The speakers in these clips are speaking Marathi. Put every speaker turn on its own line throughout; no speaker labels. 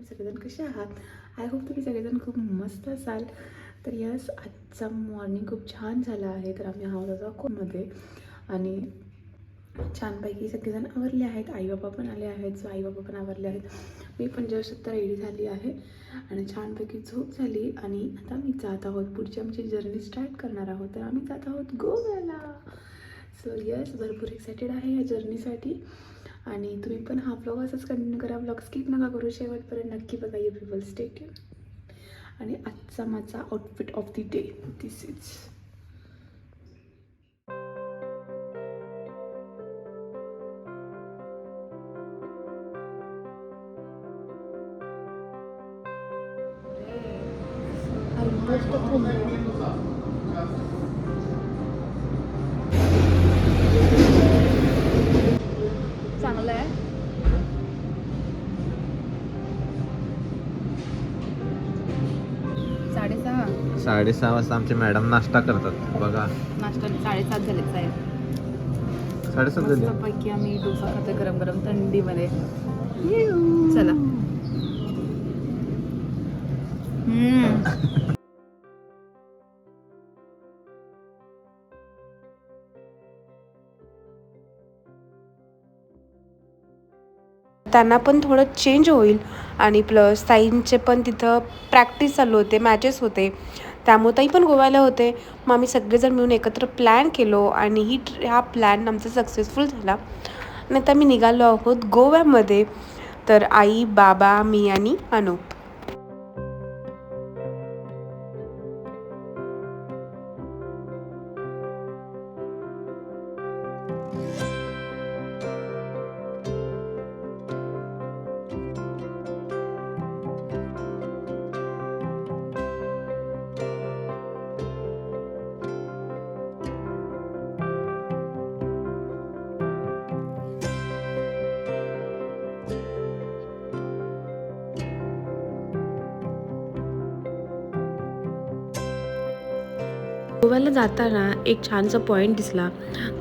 सगळेजण कसे आहात? आय होप तुम्ही सगळेजण खूप मस्त असाल. तर यस, आजचा मॉर्निंग खूप छान झाला आहे. तर आम्ही आहोत आता कोणमध्ये आणि छानपैकी सगळेजण आवरले आहेत. आई बाबा पण आले आहेत. सो आई बाबा पण आवरले आहेत. मी पण जस्ट आता रेडी झाली आहे आणि छानपैकी झोप झाली. आणि आता मी जात आहोत, पुढची आमची जर्नी स्टार्ट करणार आहोत. तर आम्ही जात आहोत गोव्याला. सो यस, भरपूर एक्सायटेड आहे या जर्नीसाठी. आणि तुम्ही पण हा व्लॉग असंच कंटिन्यू करा. व्लॉग स्किप नका करू, शेवटपर्यंत नक्की बघा. You people stay tune. आणि आजचा माझा outfit of the day this is. चांगलं आहे.
6:30 वाजता आमचे मॅडम नाश्ता करतात बघा.
नाश्ता 7:30 झालेच आहे.
7:30 झाले.
पैकी आम्ही डोसा खातो गरम गरम थंडीमध्ये. चला.
त्यांना पण थोडं चेंज होईल आणि प्लस ताईंचे पण तिथं प्रॅक्टिस चालू होते, मॅचेस होते, त्यामुळे ताई पण गोव्याला होते. मग आम्ही सगळेजण मिळून एकत्र प्लॅन केलो आणि हा प्लॅन आमचा सक्सेसफुल झाला. नंतर आम्ही निघालो आहोत गोव्यामध्ये. तर आई, बाबा, मी आणि अनूप. गोव्याला जाताना एक छानसा पॉईंट दिसला.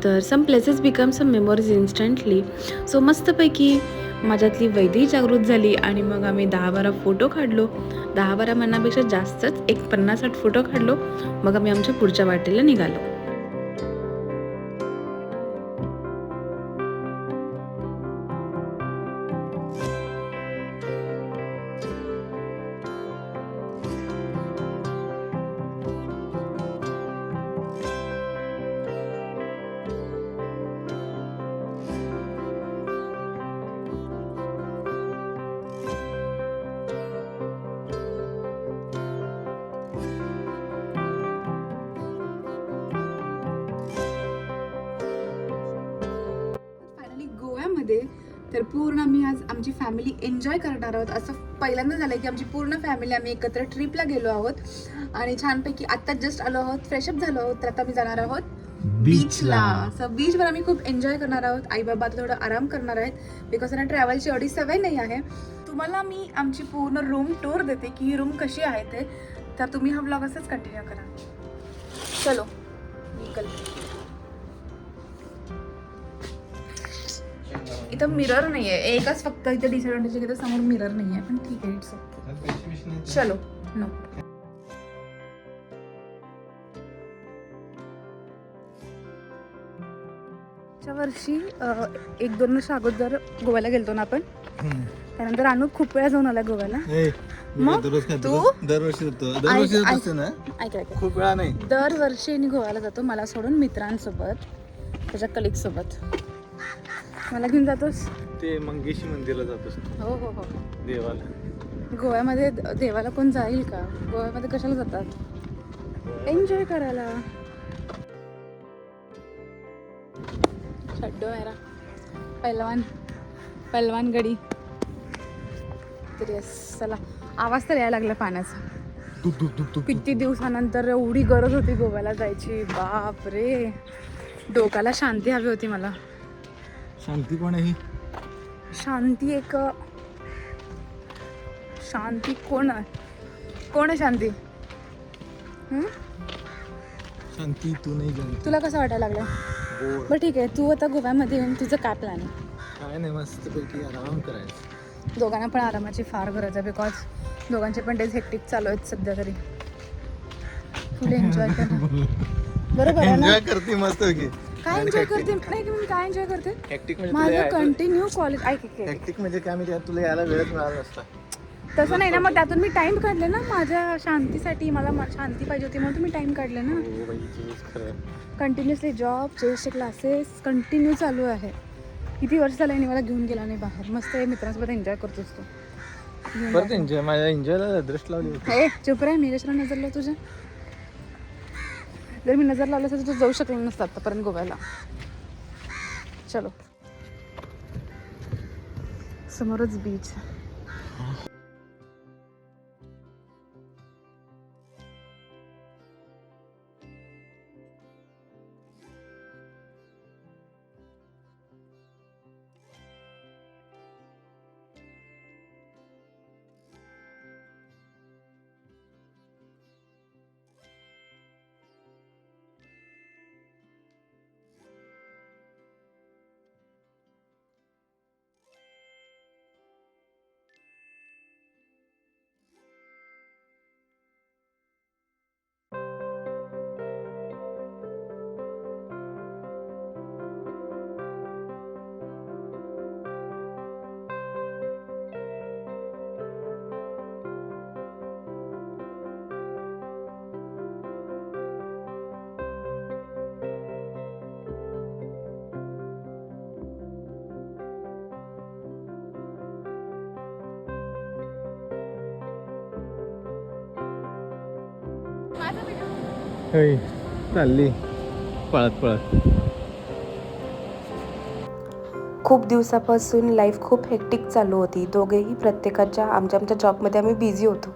तर सम प्लेसेस बिकम सम मेमोरीज इन्स्टंटली. सो मस्तपैकी माझ्यातली वैदेही जागृत झाली आणि मग आम्ही 10-12 फोटो काढलो. 10-12 म्हणण्यापेक्षा जास्तच, एक 50-60 फोटो काढलो. मग आम्ही आमच्या पुढच्या वाटेला निघालो.
गोव्यामध्ये तर पूर्ण आम्ही आज आमची फॅमिली एन्जॉय करणार आहोत. असं पहिल्यांदा झालं की आमची पूर्ण फॅमिली आम्ही एकत्र ट्रिपला गेलो आहोत आणि छानपैकी आत्ता जस्ट आलो आहोत, फ्रेशअप झालो आहोत. तर आता आम्ही जाणार आहोत बीचला. सो बीचवर आम्ही खूप एन्जॉय करणार आहोत. आई बाबा आता थोडं आराम करणार आहेत बिकॉज त्यांना ट्रॅव्हलची एवढी सवय नाही आहे. तुम्हाला मी आमची पूर्ण रूम टूर देते की ही रूम कशी आहे ते. तर तुम्ही हा व्लॉग असंच कंटिन्यू करा. चलो निकल. इथं मिरर नाही आहे, एकच फक्त इथे डिसएडव्हान्टेज आहे की समोर मिरर नाही आहे, पण ठीक आहे, इट्स ओके. चलो नो. च्या वर्षी 1-2 वर्ष अगोदर गोव्याला गेलतो ना आपण. त्यानंतर अनुप खूप वेळा जाऊन आला गोव्याला. मग तू
दरवर्षी जातो ना.
ऐक
खूप वेळा नाही,
दरवर्षी मी गोव्याला जातो, मला सोडून मित्रांसोबत, त्याच्या कलिग सोबत. मला घेऊन जातोस
ते मंगेशी मंदिरला जातोस.
हो हो हो.
देवाला.
गोव्यामध्ये देवाला कोण जाईल का? गोव्यामध्ये कशाला जातात? एन्जॉय करायला. छड्डो मेरा पहलवान गडी. तर येस, चला. आवाज तर यायला लागला पाण्याचा. किती दिवसानंतर एवढी गरज होती गोव्याला जायची. बाप रे, डोक्याला शांती हवी होती मला.
शांती कोण आहे?
शांती कोण आहे? कोण आहे शांती?
शांती तू नाही जाणते.
तुला कसं वाटायला लागलं? बरं ठीक आहे, तू आता गोव्यामध्ये येऊन तुझं काय प्लॅन आहे?
काय नाही, मस्तपैकी आराम करायचं.
दोघांना पण आरामाची फार गरज आहे बिकॉज दोघांचे पण डेज हेक्टिक चालू आहेत सध्या तरी. फुल एन्जॉय करा. बरोबर आहे ना?
एन्जॉय करते मस्त की.
काय एन्जॉय करते नाही की मी काय एन्जॉय करते
हेक्टिक म्हणजे
माझं कंटिन्यू कॉलेज ऐक
हेक्टिक म्हणजे काय म्हणजे तुला यायला वेळच मिळाला नसता.
तसं नाही ना मग त्यातून मी टाइम काढले ना माझ्या शांतीसाठी. मला शांती पाहिजे होती म्हणून मी टाइम काढले ना. कंटिन्युअसली जॉब चेसचे क्लासेस कंटिन्यू चालू आहे. किती वर्ष झालं मला घेऊन गेला नाही बाहेर. मस्त मित्रांसोबत एन्जॉय करत असतो.
परत एन्जॉय माझ्या एन्जॉयला दृष्ट लावली होती.
हे चुप रे मी कशाला नजर लाव तुझ्या. जर मी नजर लावलं असतं तर तू जाऊ शकलो नसतं आतापर्यंत गोव्याला. चलो समोरच बीच.
चालली पळत पळत.
खूप दिवसापासून लाईफ खूप हेक्टिक चालू होती. दोघेही प्रत्येकाच्या आमच्या जॉबमध्ये आम्ही बिझी होतो.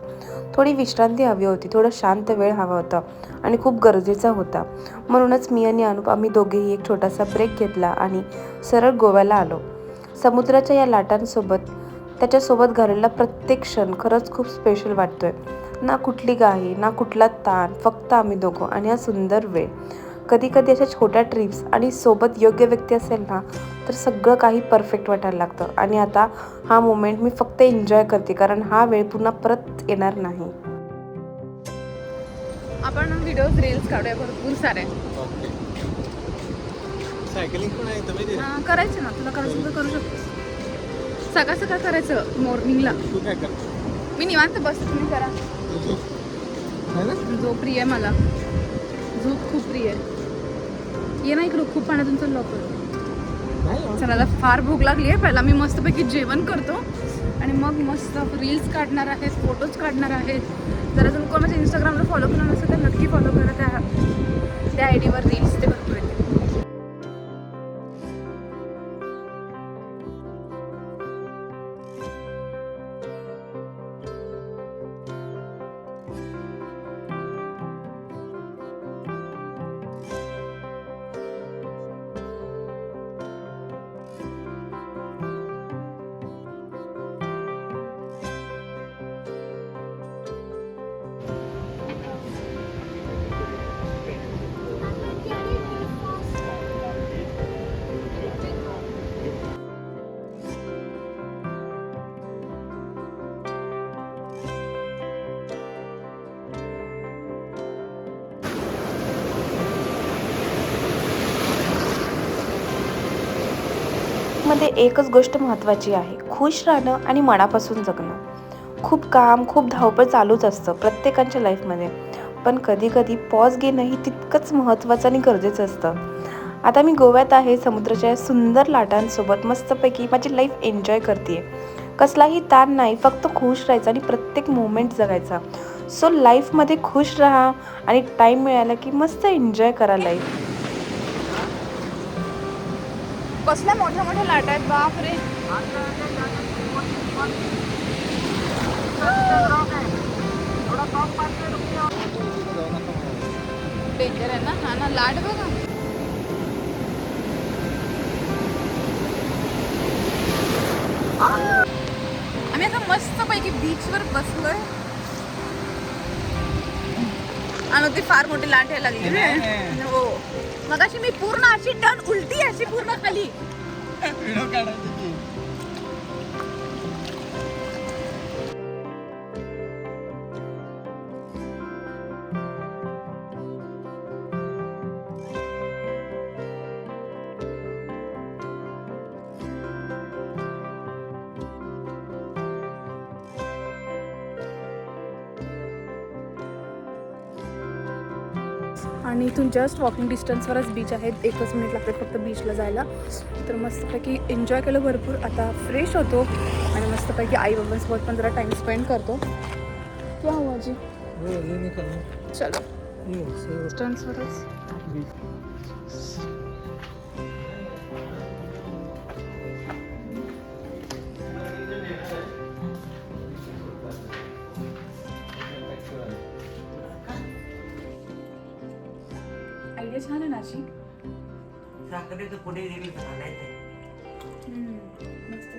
थोडी विश्रांती हवी होती, थोडं शांत वेळ हवा होता आणि खूप गरजेचा होता. म्हणूनच मी आणि अनुप आम्ही दोघेही एक छोटासा ब्रेक घेतला आणि सरळ गोव्याला आलो. समुद्राच्या या लाटांसोबत त्याच्यासोबत घालवलेला प्रत्येक क्षण खरंच खूप स्पेशल वाटतोय. ना कुठली घाई ना कुठला ताण, फक्त आम्ही दोघं आणि हा सुंदर वेळ. कधी कधी अशा छोट्या ट्रिप्स आणि सोबत योग्य व्यक्ती असेल ना तर सगळं काही परफेक्ट वाटायला लागतं. आणि आता हा मोमेंट मी फक्त एन्जॉय करते कारण हा वेळ पुन्हा परत येणार नाही.
आपण व्हिडिओज रील्स काढूया भरपूर सारे.
सायकलिंग पण आहे तुम्ही
करायचं ना तुला करायचं तर करू शकतोस. सकाळ सकाळ करायचं मॉर्निंगला.
तू काय कर.
मी निवांत बसते तुम्ही करा. झोप प्रिय आहे मला. झोप खूप प्रिय आहे. ये ना इकडं खूप पाण्यातून चाललो आपण. चला फार भूक लागली आहे. पहिला मी मस्तपैकी जेवण करतो आणि मग मस्त रील्स काढणार आहेत, फोटोज काढणार आहेत. जर अजून कोण माझ्या इंस्टाग्रामला फॉलो केलं नसेल तर नक्की फॉलो करा. त्या आय डीवर रील्स ते भरपूर येते.
मध्ये एकच गोष्ट महत्त्वाची आहे, खुश राहणं आणि मनापासून जगणं. खूप काम खूप धावपळ चालूच असतं प्रत्येकाच्या लाईफमध्ये, पण कधी कधी पॉज घेणंही तितकंच महत्त्वाचं आणि गरजेचं असतं. आता मी गोव्यात आहे, समुद्राच्या सुंदर लाटांसोबत मस्तपैकी माझी लाईफ एन्जॉय करते. कसलाही ताण नाही, फक्त खुश राहायचं आणि प्रत्येक मोमेंट जगायचा. सो लाईफमध्ये खुश राहा आणि टाईम मिळाला की मस्त एन्जॉय करा लाईफ.
कसल्या मोठ्या मोठ्या लाटा आहेत बापरे. डेंजर आहे ना. हा ना लाट बघा. आम्ही आता मस्त पैकी बीचवर बसलोय आणि ती फार मोठी लाट यायला लागली. हो मग अशी मी पूर्ण अशी टर्न उलटी अशी पूर्ण खाली. आणि इथून जस्ट वॉकिंग डिस्टन्सवरच बीच आहेत, 1च मिनिट लागतात फक्त बीचला जायला. तर मस्तपैकी एन्जॉय केलं भरपूर. आता फ्रेश होतो आणि मस्तपैकी आई बाबांसोबत पण जरा टाईम स्पेंड करतो. क्या हुआ जी? चलो डिस्टन्सवरच. आयडिया छान आहे ना अशी. मस्त.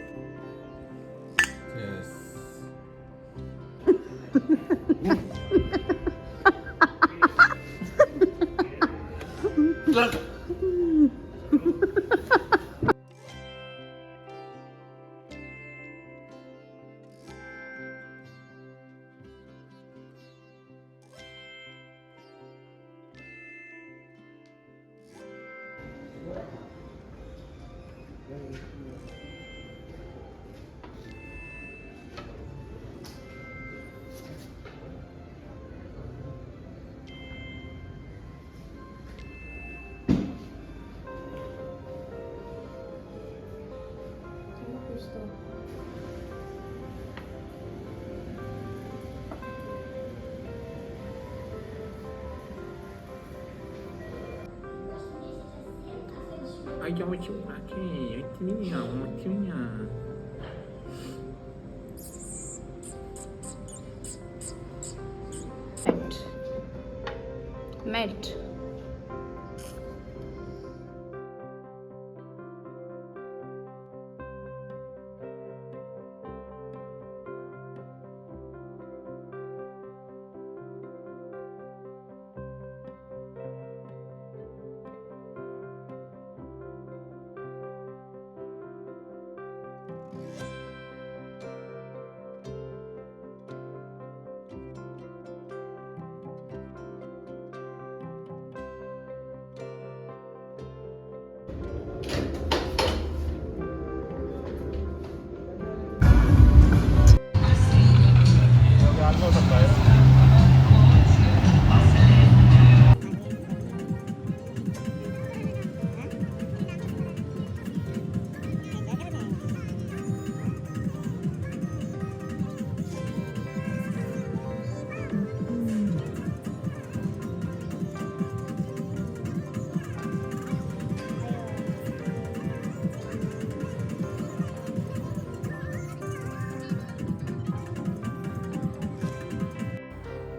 Ai, que ótimo aqui, aqui, ótimo.
Melt.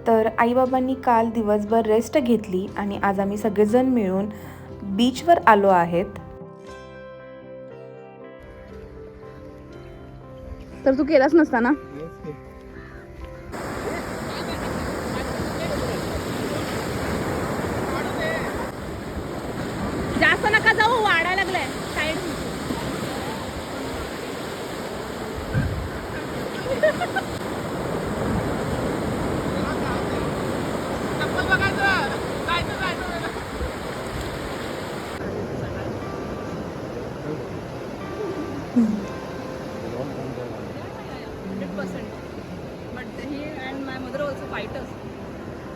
तर आईबाबांनी काल दिवसभर रेस्ट घेतली आणि आज आम्ही सगळेजण मिळून बीचवर आलो आहेत.
तर तू केलाच नसता ना. जास्त नका जाऊ, वाढायला लागलाय side.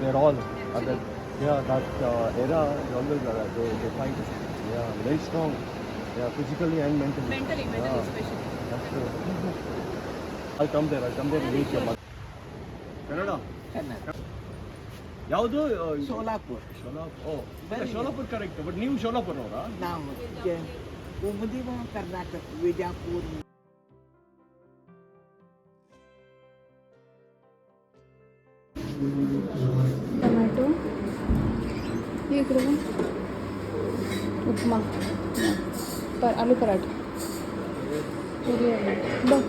They're all, that era, they always are, they fight. Yeah, very strong. Yeah, physically and mentally.
Mentally especially.
That's true. I'll come there and meet your mother. Canada? ಯಾವುದು
ಸೋಲಾಪುರ್
ಶೋಲಾಪುರ್ ಕರೆಕ್ಟ್ ಬಟ್ ನೀವು ಶೋಲಾಪುರ್ ಅವರಾ?
ನಾವು ಕರ್ನಾಟಕ ವಿಜಯಪುರ.
टोमॅटो इकडे उपमा आलू पराठा पुरी आहे बघ.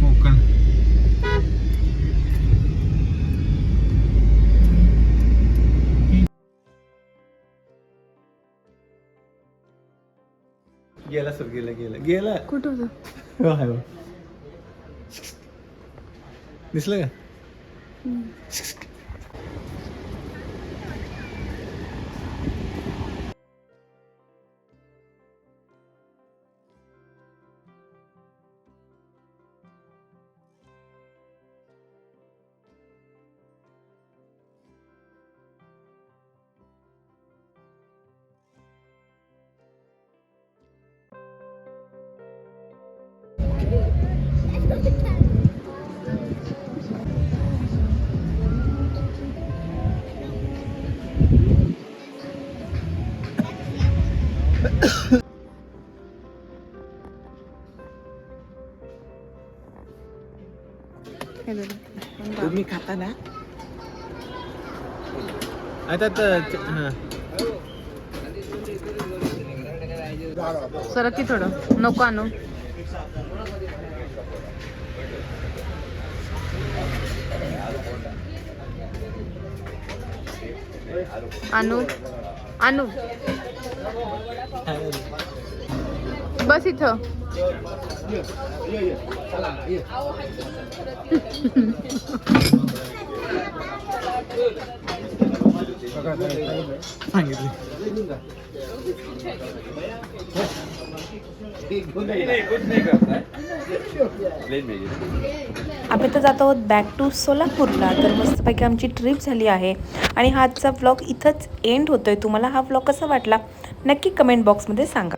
कोकण चल गेलं गेलं गेलं
कुठं होतं?
हो आहे हो. दिसलं का
तुम्ही खाता ना?
आता हां
सरक की थोडं, नको आणू. आणू आणू बस इथं.
सांगितलं
आम्ही तर जात आहोत बॅक टू सोलापूरला. तर मस्तपैकी आमची ट्रिप झाली आहे आणि हा आजचा व्लॉग इथंच एंड होतोय. तुम्हाला हा व्लॉग कसा वाटला नक्की कमेंट बॉक्समध्ये सांगा.